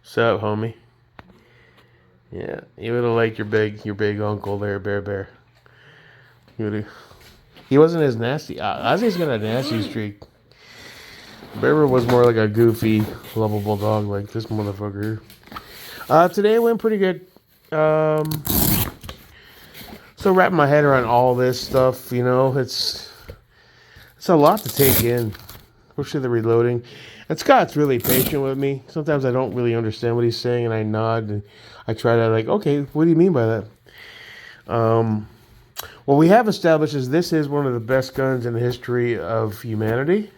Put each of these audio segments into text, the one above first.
What's up, homie? Yeah, you would have liked your big uncle there, Bear. You would have. He wasn't as nasty. Ozzy's got a nasty streak. Bear was more like a goofy, lovable dog like this motherfucker. Today went pretty good. Um, Still wrapping my head around all this stuff. You know, it's a lot to take in, especially the reloading. And Scott's really patient with me. Sometimes I don't really understand what he's saying, and I nod and I try to like, okay, what do you mean by that? What we have established is this is one of the best guns in the history of humanity.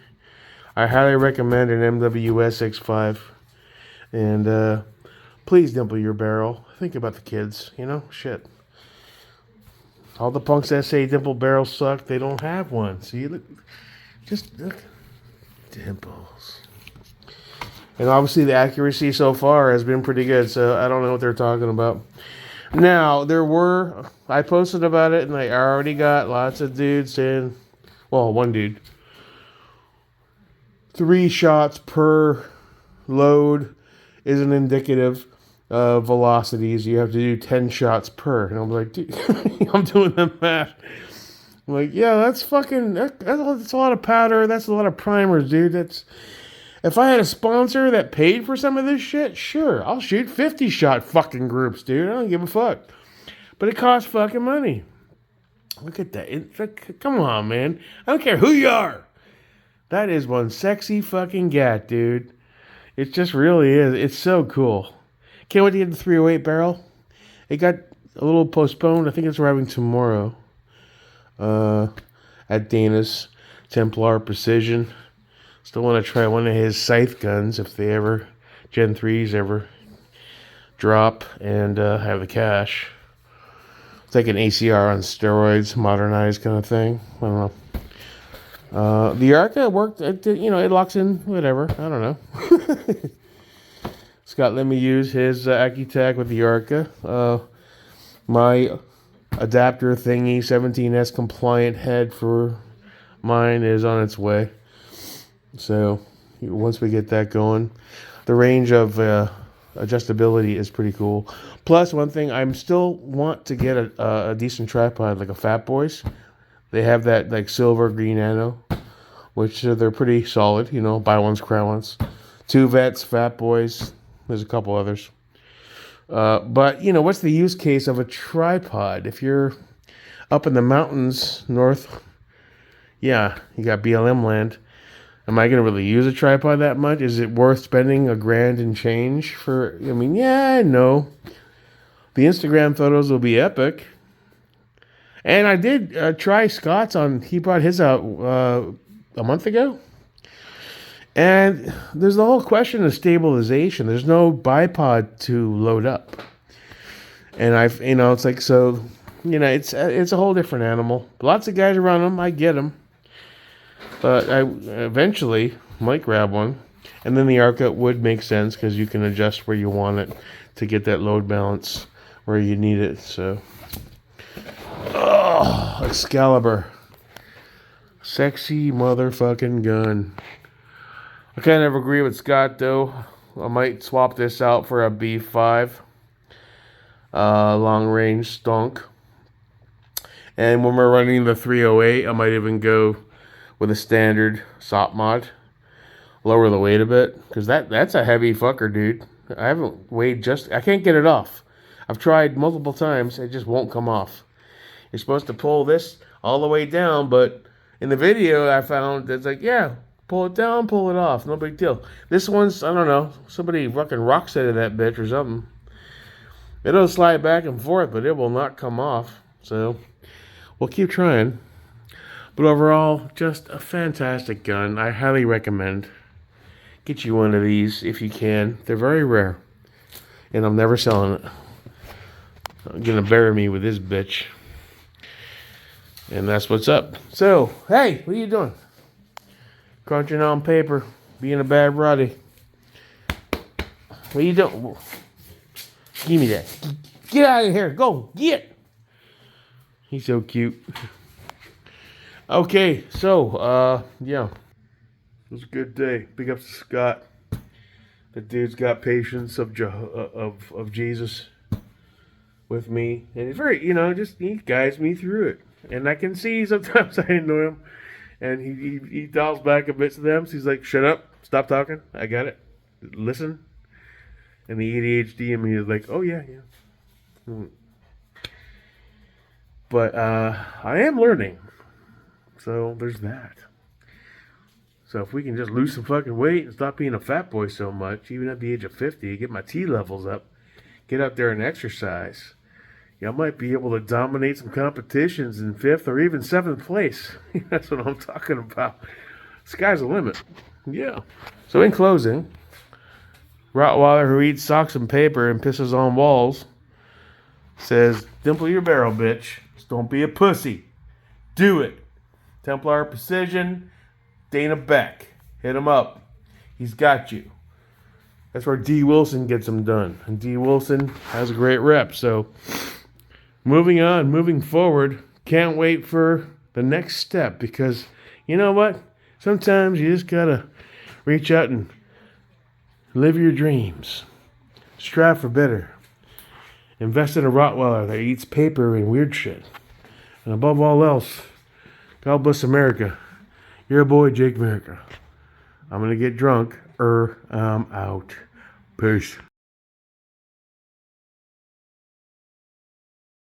I highly recommend an MWS X5, and please dimple your barrel. Think about the kids, you know, shit. All the punks that say dimple barrels suck, they don't have one. See, look, just look, dimples. And obviously the accuracy so far has been pretty good, so I don't know what they're talking about. Now, I posted about it, and I already got lots of dudes saying, well, one dude, 3 shots per load isn't indicative of velocities. You have to do 10 shots per. And I'm like, dude, I'm doing the math. I'm like, yeah, that's a lot of powder. That's a lot of primers, dude. If I had a sponsor that paid for some of this shit, sure, I'll shoot 50 shot fucking groups, dude. I don't give a fuck. But it costs fucking money. Look at that. Come on, man. I don't care who you are. That is one sexy fucking gat, dude. It just really is. It's so cool. Can't wait to get the 308 barrel. It got a little postponed. I think it's arriving tomorrow. At Dana's Templar Precision. Still want to try one of his scythe guns if they ever, Gen 3s ever drop and have the cash. It's like an ACR on steroids, modernized kind of thing. I don't know. The Arca worked, it locks in whatever. I don't know. Scott let me use his Accutag with the Arca. My adapter thingy, 17S compliant head for mine is on its way. So once we get that going, the range of adjustability is pretty cool. Plus, one thing, I still want to get a decent tripod, like a Fat Boys. They have that like silver green nano, which they're pretty solid. You know, buy ones, cry ones. 2 Vets, Fat Boys. There's a couple others. But you know, what's the use case of a tripod if you're up in the mountains north? Yeah, you got BLM land. Am I going to really use a tripod that much? Is it worth spending $1,000 and change for? I mean, yeah, no. The Instagram photos will be epic. And I did try Scott's on. He brought his out a month ago. And there's the whole question of stabilization. There's no bipod to load up. And it's like, so, it's a whole different animal. Lots of guys around them. I get them. But I eventually might grab one. And then the Arca would make sense because you can adjust where you want it to get that load balance where you need it. So, Excalibur. Sexy motherfucking gun. I kind of agree with Scott, though. I might swap this out for a B5. Long range stunk. And when we're running the 308, I might even go with a standard SOP mod. Lower the weight a bit. Because that's a heavy fucker, dude. I haven't weighed I can't get it off. I've tried multiple times. It just won't come off. You're supposed to pull this all the way down. But in the video I found, it's like, yeah, pull it down, pull it off. No big deal. This one's, I don't know. Somebody fucking rock setted that bitch or something. It'll slide back and forth, but it will not come off. So we'll keep trying. But overall, just a fantastic gun. I highly recommend. Get you one of these if you can. They're very rare. And I'm never selling it. I'm going to bury me with this bitch. And that's what's up. So, hey, what are you doing? Crunching on paper. Being a bad Roddy. What are you doing? Give me that. Get out of here. Go. Get. He's so cute. Okay, so, yeah. It was a good day. Big ups to Scott. The dude's got patience of of Jesus with me, and he's very, just he guides me through it. And I can see sometimes I annoy him, and he dials back a bit to them. So he's like, "Shut up, stop talking. I got it. Listen." And the ADHD in me is like, "Oh yeah, yeah." But I am learning, so there's that. So if we can just lose some fucking weight and stop being a fat boy so much, even at the age of 50, get my T levels up, get out there and exercise, I might be able to dominate some competitions in 5th or even 7th place. That's what I'm talking about. Sky's the limit. Yeah. So in closing, Rottweiler who eats socks and paper and pisses on walls says, dimple your barrel, bitch. Just don't be a pussy. Do it. Templar Precision, Dana Beck. Hit him up. He's got you. That's where D. Wilson gets them done. And D. Wilson has a great rep. So moving forward, can't wait for the next step, because you know what? Sometimes you just gotta reach out and live your dreams. Strive for better. Invest in a Rottweiler that eats paper and weird shit. And above all else, God bless America. Your boy, Jake America. I'm gonna get drunk. I'm out. Peace.